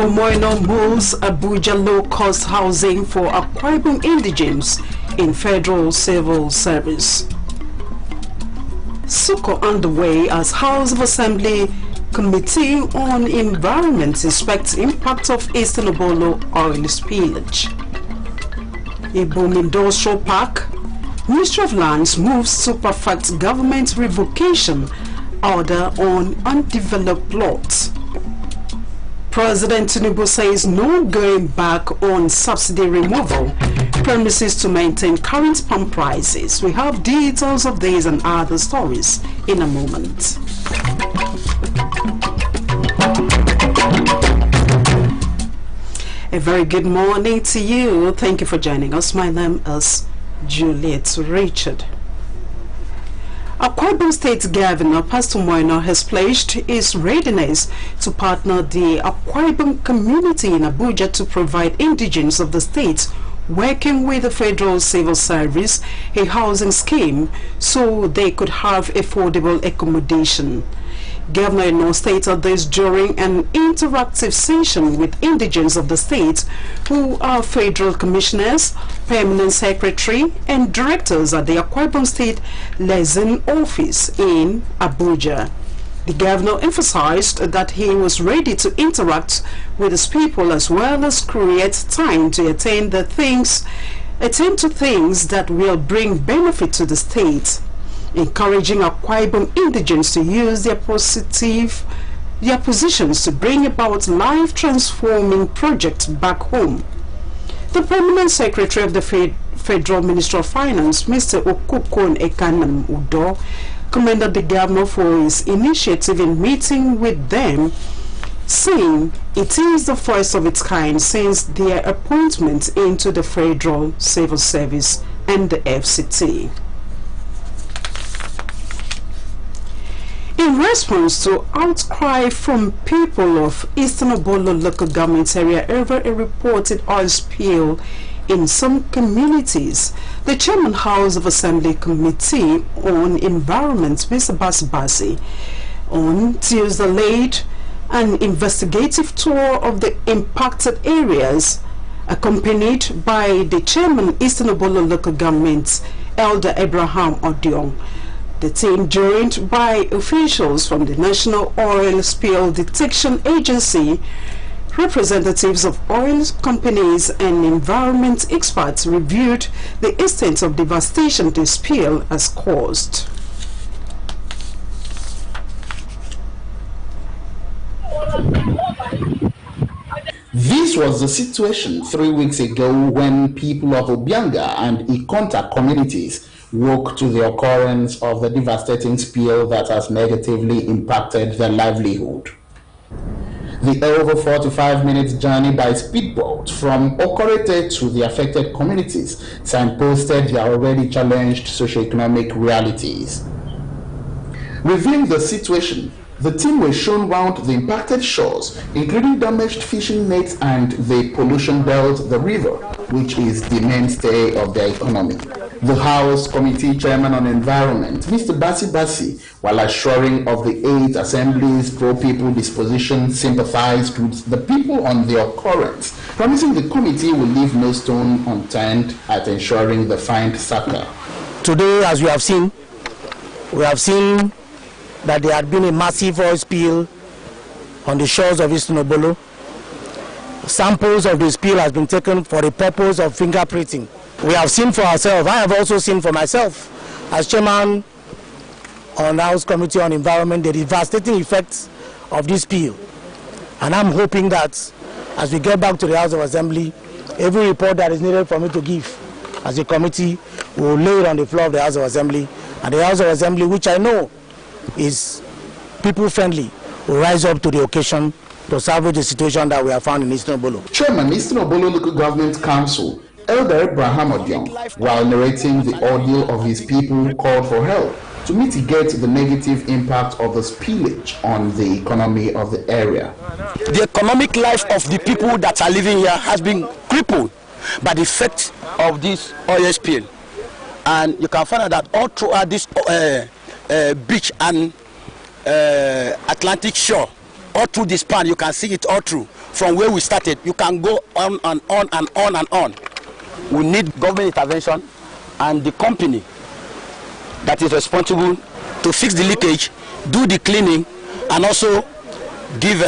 Moino moves Abuja low-cost housing for Akwa Ibom indigents in Federal Civil Service. Suko underway as House of Assembly Committee on Environment inspects impact of Eastern Obolo oil spillage. Ibom Industrial Park, Ministry of Lands moves to perfect government revocation order on undeveloped plots. President Tinubu says no going back on subsidy removal, promises to maintain current palm prices. We have details of these and other stories in a moment. A very good morning to you. Thank you for joining us. My name is Juliet Richard. Akwa Ibom State Governor Pastor Moino has pledged his readiness to partner the Akwa Ibom community in Abuja to provide indigents of the state working with the Federal Civil Service a housing scheme so they could have affordable accommodation. Governor Eno stated this during an interactive session with indigents of the state who are federal commissioners, permanent secretary and directors at the Akwa Ibom State Liaison Office in Abuja. The governor emphasized that he was ready to interact with his people as well as create time to attend to things that will bring benefit to the state, encouraging Akwa Ibom indigents to use their positions to bring about life-transforming projects back home. The Permanent Secretary of the Federal Ministry of Finance, Mr. Okukon Ekanam Udo, commended the governor for his initiative in meeting with them, saying it is the first of its kind since their appointment into the Federal Civil Service and the FCT. In response to outcry from people of Eastern Obolo local government area over a reported oil spill in some communities, the Chairman House of Assembly Committee on Environment, Mr. Basibasi, on Tuesday laid an investigative tour of the impacted areas, accompanied by the Chairman Eastern Obolo local government, Elder Abraham Odiong. The team, joined by officials from the National Oil Spill Detection Agency, representatives of oil companies and environment experts, reviewed the extent of devastation the spill has caused. This was the situation 3 weeks ago when people of Obianga and Ikonta communities woke to the occurrence of the devastating spill that has negatively impacted their livelihood. The over 45 minutes journey by speedboat from Okorete to the affected communities signposted their already challenged socioeconomic realities. Reviewing the situation, the team was shown round the impacted shores, including damaged fishing nets and the pollution belt, the river, which is the mainstay of their economy. The House Committee Chairman on Environment, Mr. Basibasi, while assuring of the 8 Assembly's pro-people disposition, sympathized with the people on the occurrence, promising the committee will leave no stone unturned at ensuring the find succor. Today, as we have seen that there had been a massive oil spill on the shores of Eastern Obolo. Samples of the spill has been taken for the purpose of fingerprinting. We have seen for ourselves. I have also seen for myself, as chairman on the House Committee on Environment, the devastating effects of this spill. And I'm hoping that as we get back to the House of Assembly, every report that is needed for me to give as a committee will lay it on the floor of the House of Assembly. And the House of Assembly, which I know is people-friendly, will rise up to the occasion to salvage the situation that we have found in Eastern Obolo. Chairman, Eastern Obolo Local Government Council, Elder Abraham Odiong, while narrating the ordeal of his people, called for help to mitigate the negative impact of the spillage on the economy of the area. The economic life of the people that are living here has been crippled by the effect of this oil spill. And you can find out that all throughout this beach and Atlantic shore all through this span, you can see it all through. From where we started, you can go on and on and on and on. We need government intervention and the company that is responsible to fix the leakage, do the cleaning, and also give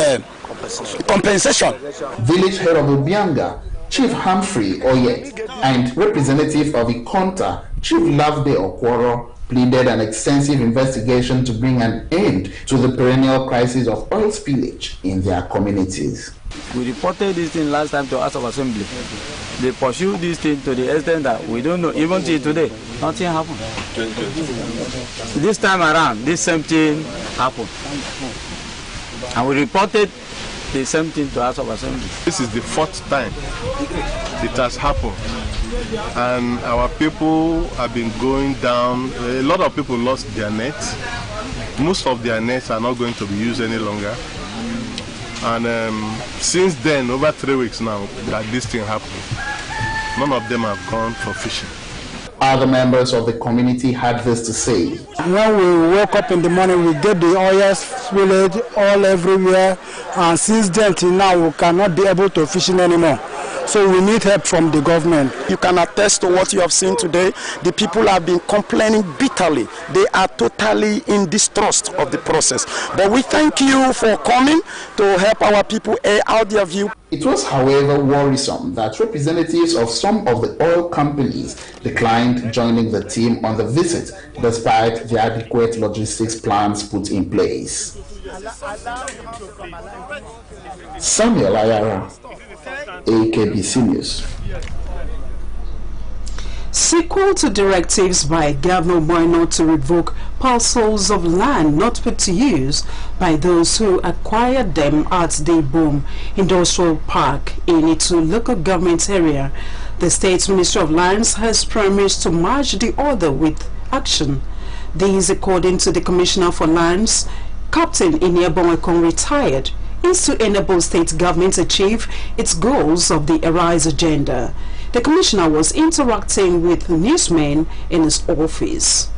compensation. Village head of Obianga, Chief Humphrey Oyet, and representative of Ikonta, Chief Lavde Okworo, pleaded an extensive investigation to bring an end to the perennial crisis of oil spillage in their communities. We reported this thing last time to House of Assembly. They pursued this thing to the extent that we don't know, even till today, nothing happened. This time around, this same thing happened. And we reported the same thing to House of Assembly. This is the fourth time it has happened. And our people have been going down. A lot of people lost their nets. Most of their nets are not going to be used any longer. And since then, over 3 weeks now, that this thing happened, none of them have gone for fishing. Other members of the community had this to say. When we woke up in the morning, we get the oil spillage all everywhere, and since then till now, we cannot be able to fish anymore. So we need help from the government. You can attest to what you have seen today. The people have been complaining bitterly. They are totally in distrust of the process. But we thank you for coming to help our people air out their view. It was, however, worrisome that representatives of some of the oil companies declined joining the team on the visit, despite the adequate logistics plans put in place. Samuel Ayara, AKBC News. Sequel to directives by Governor Moino to revoke parcels of land not put to use by those who acquired them at the Boom Industrial Park in Itu local government area, the State Ministry of Lands has promised to match the order with action. This, according to the Commissioner for Lands, Captain Iniebonwekong retired, is to enable state government to achieve its goals of the Arise agenda. The commissioner was interacting with newsmen in his office.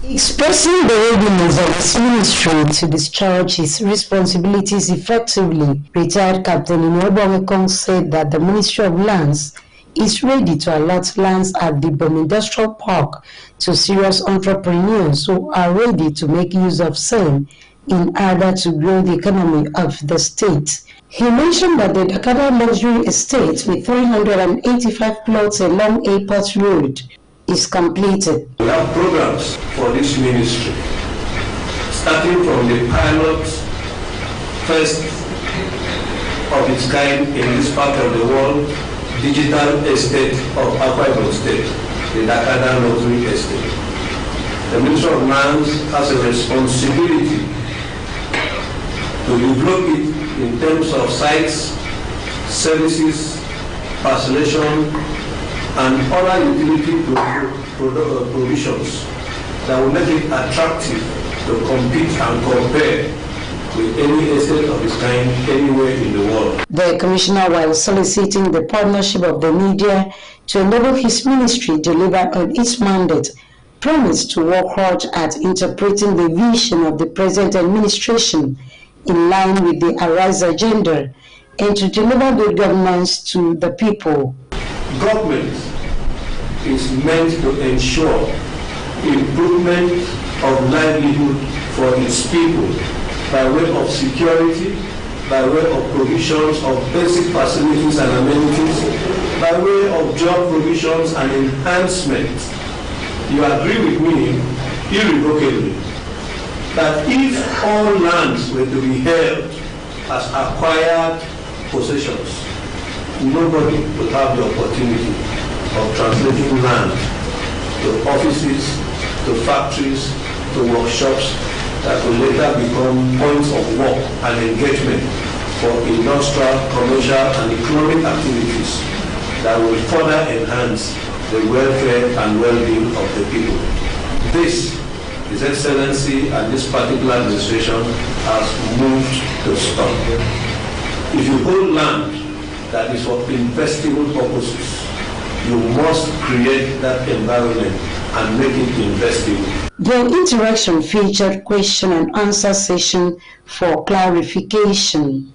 Expressing the readiness of his ministry to discharge his responsibilities effectively, retired Captain Iniebonwekong said that the Ministry of Lands is ready to allot lands at the Boom Industrial Park to serious entrepreneurs who are ready to make use of same in order to grow the economy of the state. He mentioned that the Dakada Luxury Estate with 385 plots along Airport Road is completed. We have programs for this ministry, starting from the pilot, first of its kind in this part of the world, digital estate of Akwa Ibom State, the Dakada Luxury Estate. The Ministry of Lands has a responsibility to develop it in terms of sites, services, parcellation, and other utility provisions that will make it attractive to compete and compare with any estate of its kind anywhere in the world. The commissioner, while soliciting the partnership of the media to enable his ministry deliver on its mandate, promised to work hard at interpreting the vision of the present administration in line with the Arise agenda and to deliver good governance to the people. Government is meant to ensure improvement of livelihood for its people by way of security, by way of provisions of basic facilities and amenities, by way of job provisions and enhancement. You agree with me irrevocably that if all lands were to be held as acquired possessions, nobody would have the opportunity of translating land to offices, to factories, to workshops that will later become points of work and engagement for industrial, commercial, and economic activities that will further enhance the welfare and well-being of the people. This, His Excellency and this particular administration has moved to stop. If you hold land that is for investable purposes, you must create that environment and make it investable. The interaction featured question and answer session for clarification.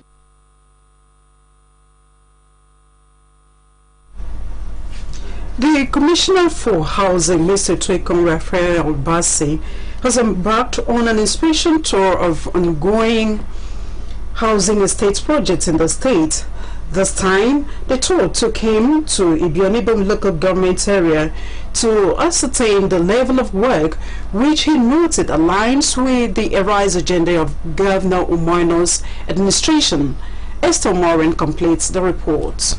The Commissioner for Housing, Mr. Twekon Raphael Bassi, has embarked on an inspection tour of ongoing housing estates projects in the state. This time, the tour took him to Ibionibom local government area to ascertain the level of work, which he noted aligns with the ERISE agenda of Governor Umoino's administration. Esther Morin completes the report.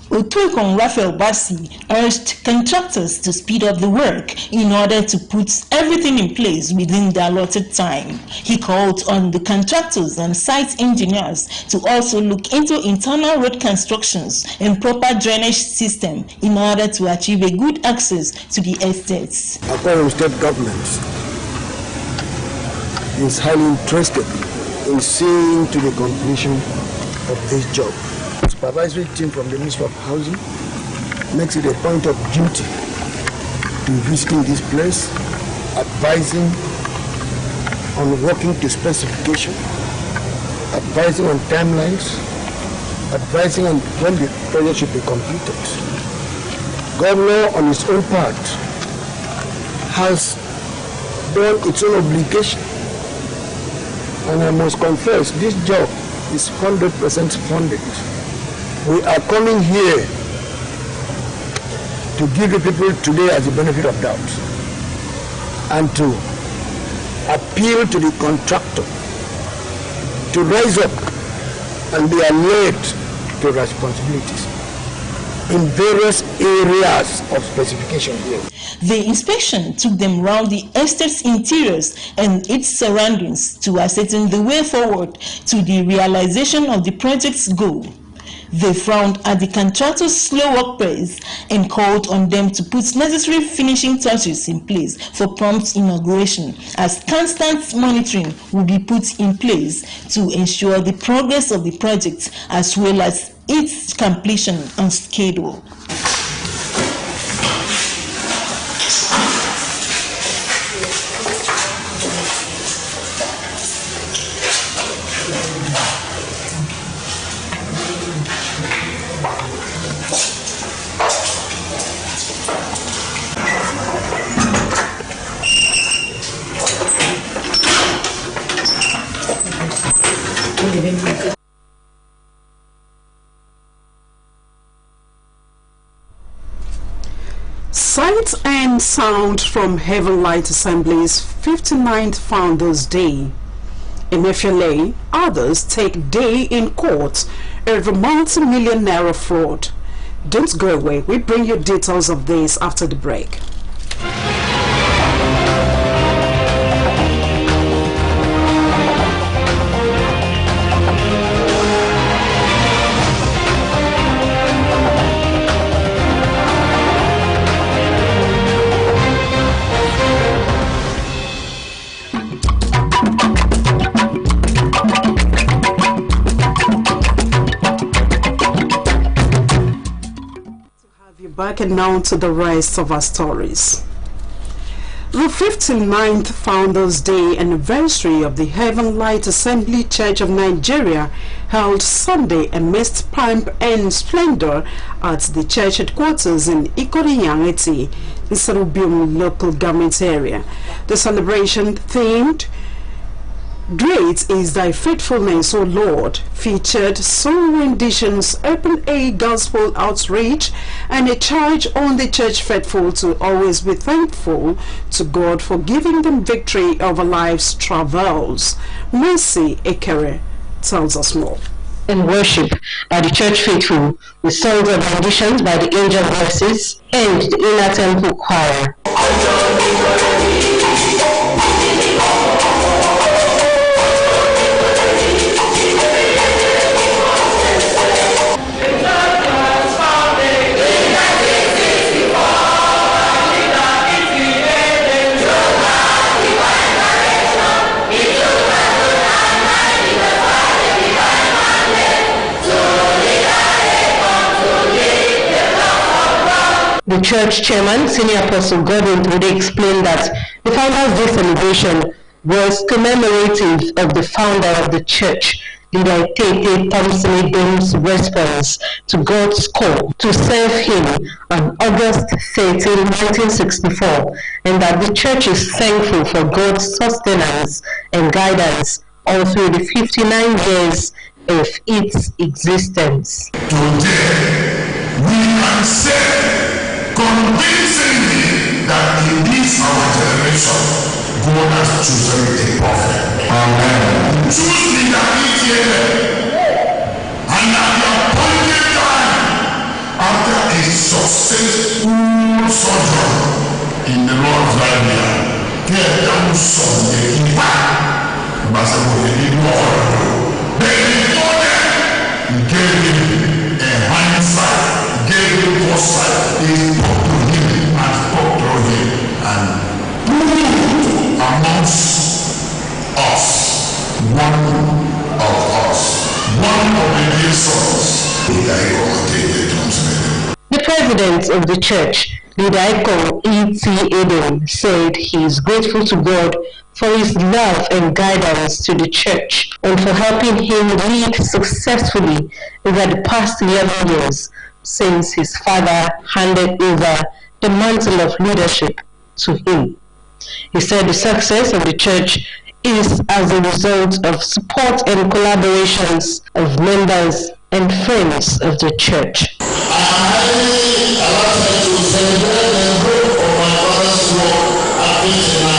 Otwekon Raphael Bassi urged contractors to speed up the work in order to put everything in place within the allotted time. He called on the contractors and site engineers to also look into internal road constructions and proper drainage system in order to achieve a good access to the estates. According state government is highly interested in seeing to the completion of this job. Supervisory team from the Ministry of Housing makes it a point of duty to visiting this place, advising on working to specification, advising on timelines, advising on when the project should be completed. Governor, on his own part, has done its own obligation, and I must confess, this job is 100% funded. We are coming here to give the people today as the benefit of doubt and to appeal to the contractor to rise up and be alert to responsibilities in various areas of specification here. The inspection took them round the estate's interiors and its surroundings to ascertain the way forward to the realization of the project's goal. They frowned at the contractor's slow work pace and called on them to put necessary finishing touches in place for prompt inauguration, as constant monitoring will be put in place to ensure the progress of the project as well as its completion on schedule. Sight and sound from Heaven Light Assembly's 59th Founders Day. In Efiale, others take day in court over multi-million naira fraud. Don't go away. We bring you details of this after the break. Back and now to the rest of our stories. The 59th Founders Day anniversary of the Heaven Light Assembly Church of Nigeria held Sunday amidst pomp and splendor at the church headquarters in Ikoriyaneti, in Sarubium local government area. The celebration themed "Great is Thy Faithfulness, O Lord" featured song renditions, open air gospel outreach, and a charge on the church faithful to always be thankful to God for giving them victory over life's travails. Mercy Ekere tells us more. And worship by the church faithful with songs and renditions by the angel voices and the inner temple choir. The church chairman, Senior Apostle Godwin Tode, explained that the Founders' Day celebration was commemorative of the founder of the church, Leader Tate Thompson Edom's response to God's call to serve him on August 13, 1964, and that the church is thankful for God's sustenance and guidance all through the 59 years of its existence. Today, we can say convincingly that in this our generation, God has chosen a prophet. Amen. Choose leader and at the appointed time, after a successful sojourn in the Lord's Vineyard, get down some the impact. But he before that, he gave him a hindsight, gave him foresight, he spoke to him and spoke through him, and proved amongst us, one of the sons. The president of the church, Leader E.T. Edom, said he is grateful to God for his love and guidance to the church and for helping him lead successfully over the past 11 years since his father handed over the mantle of leadership to him. He said the success of the church is as a result of support and collaborations of members and friends of the church. I highly allowed to celebrate the growth of my father's work at 59.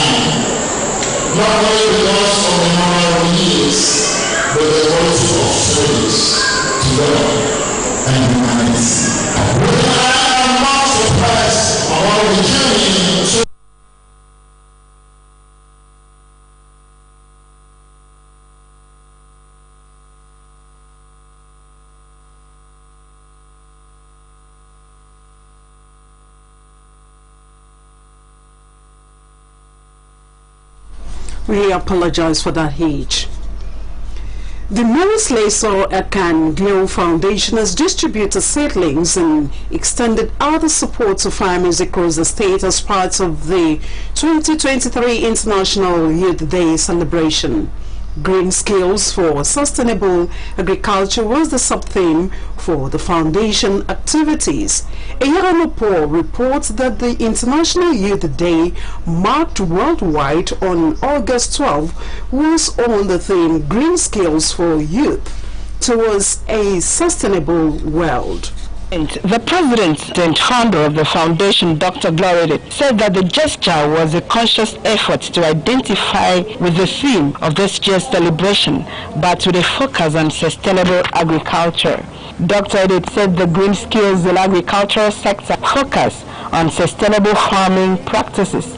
Not only because of the number of years, but the quality of service to God and humanity. I am not surprised about the journey. We apologize for that hitch. The Maurice Leso Akan Glow Foundation has distributed seedlings and extended other support to farmers across the state as part of the 2023 International Youth Day celebration. Green Skills for Sustainable Agriculture was the sub-theme for the foundation activities. Eyaranopo reports that the International Youth Day, marked worldwide on August 12, was on the theme Green Skills for Youth Towards a Sustainable World. The president and founder of the foundation, Dr. Glory, said that the gesture was a conscious effort to identify with the theme of this year's celebration, but with a focus on sustainable agriculture. Dr. Edith said the green skills in agricultural sector focus on sustainable farming practices,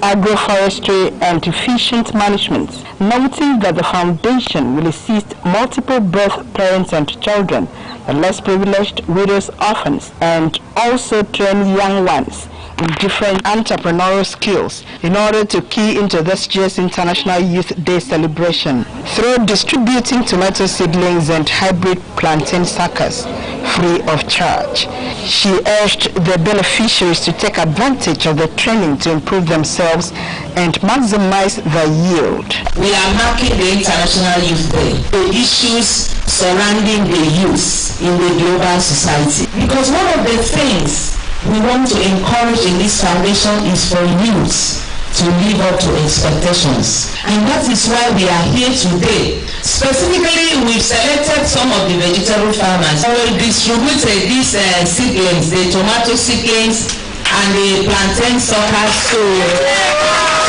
agroforestry and efficient management, noting that the foundation will assist multiple birth parents and children, the less privileged, widows, orphans, and also train young ones in different entrepreneurial skills in order to key into this year's International Youth Day celebration through distributing tomato seedlings and hybrid plantain suckers free of charge. She urged the beneficiaries to take advantage of the training to improve themselves and maximize their yield. We are marking the International Youth Day, the issues surrounding the youth in the global society. Because one of the things we want to encourage in this foundation is for youth to live up to expectations. And that is why we are here today. Specifically, we've selected some of the vegetable farmers. We will distribute these seedlings, the tomato seedlings and the plantain suckers to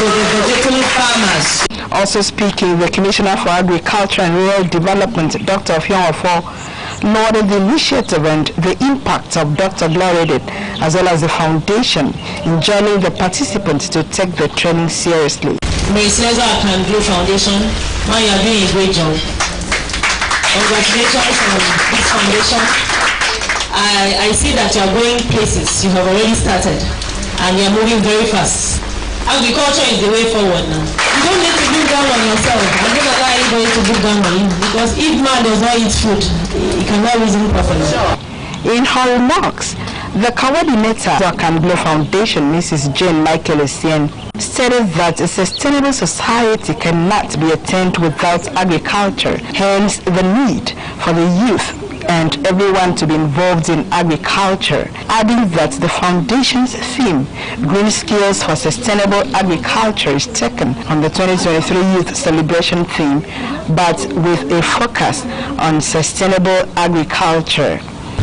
the vegetable farmers. Also speaking, the Commissioner for Agriculture and Rural Development, Dr. Fion-Ofo, lauded the initiative and the impact of Dr. Glory, as well as the foundation, in joining the participants to take the training seriously. Ms. Leso Akan Glow Foundation, now you are doing a great job. Congratulations on this foundation. I see that you are going places. You have already started and you are moving very fast. Agriculture is the way forward now. You don't need to look down on yourself. I don't allow anybody to look down on you, because if man does not eat food, he cannot reason properly. In her remarks, The coordinator of the Akanglo Foundation, Mrs. Jane Michael Essien, stated that a sustainable society cannot be attained without agriculture, hence the need for the youth and everyone to be involved in agriculture, adding that the foundation's theme, Green Skills for Sustainable Agriculture, is taken on the 2023 Youth Celebration theme, but with a focus on sustainable agriculture.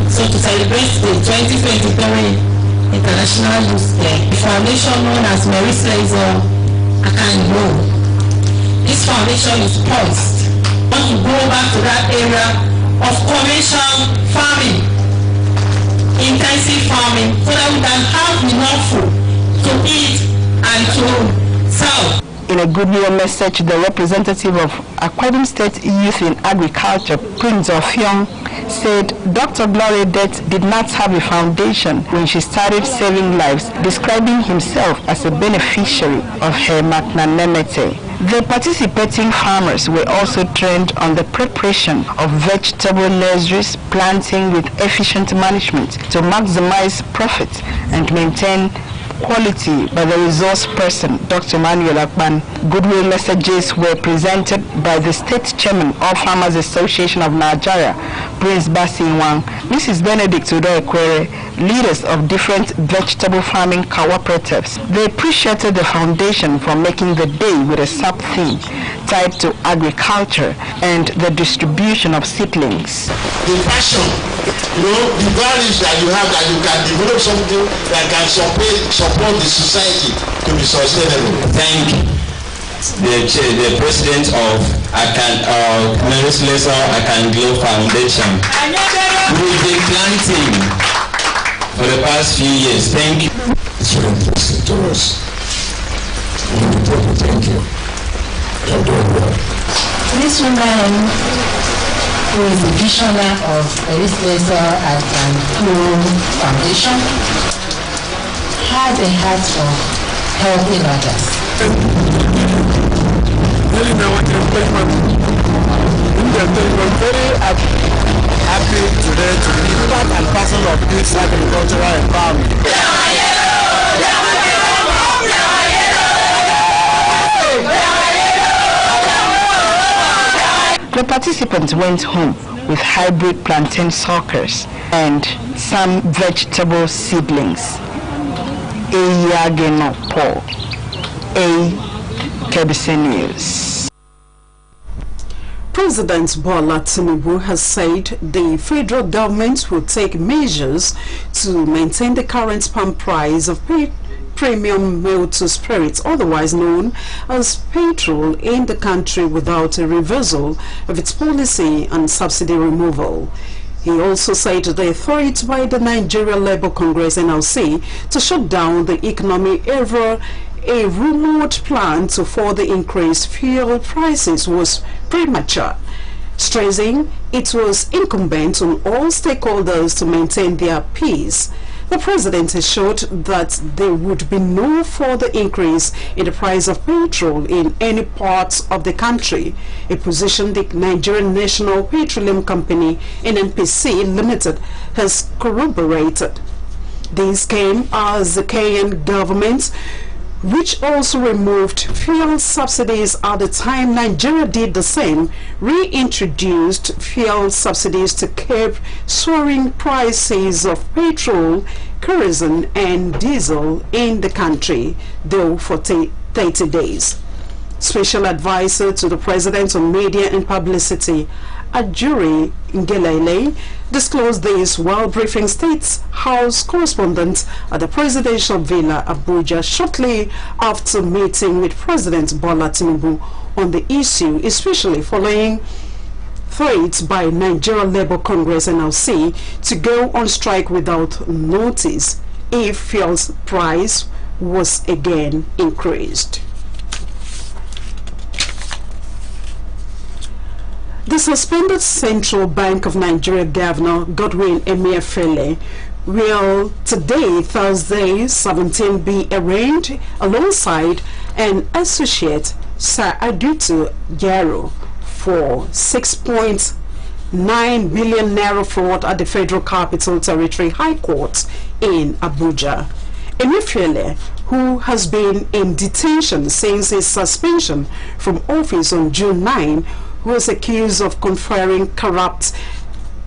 So to celebrate the 2023 International Youth Day, the foundation known as Mary Slazor Akanglo, this foundation is poised. We want to go back to that area of conventional farming, intensive farming, so that we can have enough food to eat and to sell. In a goodwill message, the representative of Akwa Ibom State Youth in Agriculture, Prince Ofyong, said Dr. Gloria Det did not have a foundation when she started saving lives, describing himself as a beneficiary of her magnanimity. The participating farmers were also trained on the preparation of vegetable nurseries, planting with efficient management to maximize profits and maintain quality by the resource person, Dr. Manuel Akban. Goodwill messages were presented by the State Chairman of Farmers Association of Nigeria, Prince Basinwang, Mrs. Benedict Udoekwere, leaders of different vegetable farming cooperatives. They appreciated the foundation for making the day with a sub-theme tied to agriculture and the distribution of seedlings. The passion, the values that you have, that you can develop something that can support the society to be sustainable. Thank the president of Mary Slazor Akanglo Foundation. We've been planting for the past few years. Thank you. It's very interesting to us. Thank you. You're doing well. This woman, who is the visionary of Mary Slazor Akanglo Foundation, has a heart for helping others. I'm very happy today to be part and parcel of this agricultural environment. The participants went home with hybrid plantain suckers and some vegetable seedlings. AKBC News. President Bola Tinubu has said the federal government will take measures to maintain the current palm price of premium motor spirits, otherwise known as petrol, in the country without a reversal of its policy on subsidy removal. He also said the authority by the Nigeria Labour Congress NLC to shut down the economy over a rumored plan to further increase fuel prices was premature, stressing it was incumbent on all stakeholders to maintain their peace. The president assured that there would be no further increase in the price of petrol in any parts of the country, a position the Nigerian National Petroleum Company (NNPC) Limited has corroborated. This came as the Kenyan government, which also removed fuel subsidies at the time Nigeria did the same, reintroduced fuel subsidies to curb soaring prices of petrol, kerosene and diesel in the country, though for 30 days. Special advisor to the president on media and publicity, Ajuri Ngelele, disclosed this while briefing State House correspondents at the presidential villa Abuja shortly after meeting with President Bola Tinubu on the issue, especially following threats by Nigeria Labour Congress NLC to go on strike without notice if fuel price was again increased. The suspended Central Bank of Nigeria Governor Godwin Emefiele will today, Thursday 17, be arraigned alongside an associate, Sir Adutu Yaro, for 6.3 9 billion naira fraud at the Federal Capital Territory High Court in Abuja. Emefiele, who has been in detention since his suspension from office on June 9, was accused of conferring corrupt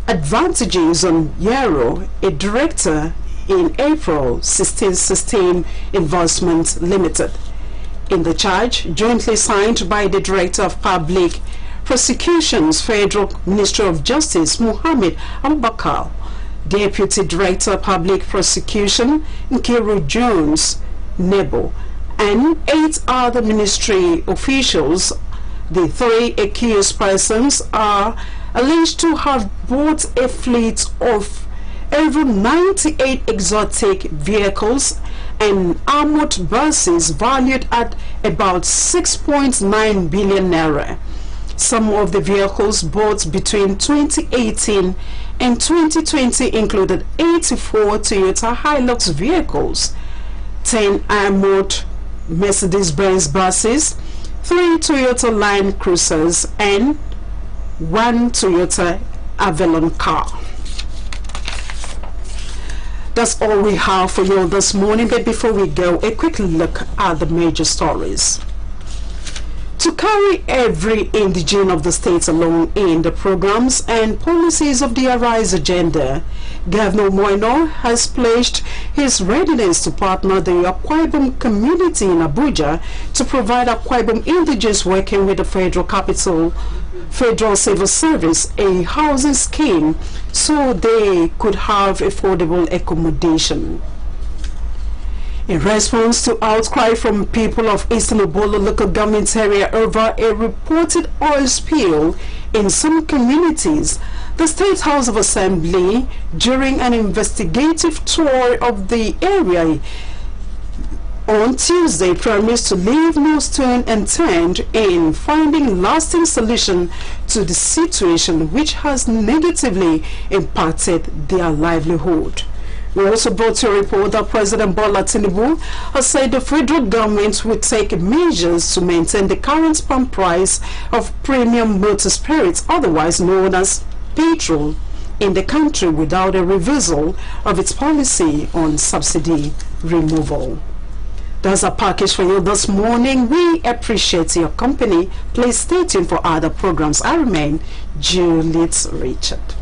advantages on Yero, a director in April 1616 Investment Limited. In the charge, jointly signed by the Director of Public Prosecutions, Federal Ministry of Justice, Muhammad Abubakar, Deputy Director of Public Prosecution, Nkiru Jones Nebo, and 8 other ministry officials, the 3 accused persons are alleged to have bought a fleet of over 98 exotic vehicles and armored buses valued at about 6.9 billion naira. Some of the vehicles bought between 2018 and 2020 included 84 Toyota Hilux vehicles, 10 armored Mercedes-Benz buses, 3 Toyota Land Cruisers, and 1 Toyota Avalon car. That's all we have for you this morning, but before we go, a quick look at the major stories. To carry every indigene of the state along in the programs and policies of the Arise agenda, Governor Moino has pledged his readiness to partner the Akwa Ibom community in Abuja to provide Akwa Ibom indigenes working with the Federal Civil Service a housing scheme so they could have affordable accommodation. In response to outcry from people of Eastern Obolo local government area over a reported oil spill in some communities, the State House of Assembly, during an investigative tour of the area on Tuesday, promised to leave no stone unturned in finding lasting solution to the situation which has negatively impacted their livelihood. We also brought you a report that President Bola Tinubu has said the federal government will take measures to maintain the current pump price of premium motor spirits, otherwise known as petrol, in the country without a reversal of its policy on subsidy removal. That's a package for you this morning. We appreciate your company. Please stay tuned for other programs. I remain Juliet Richard.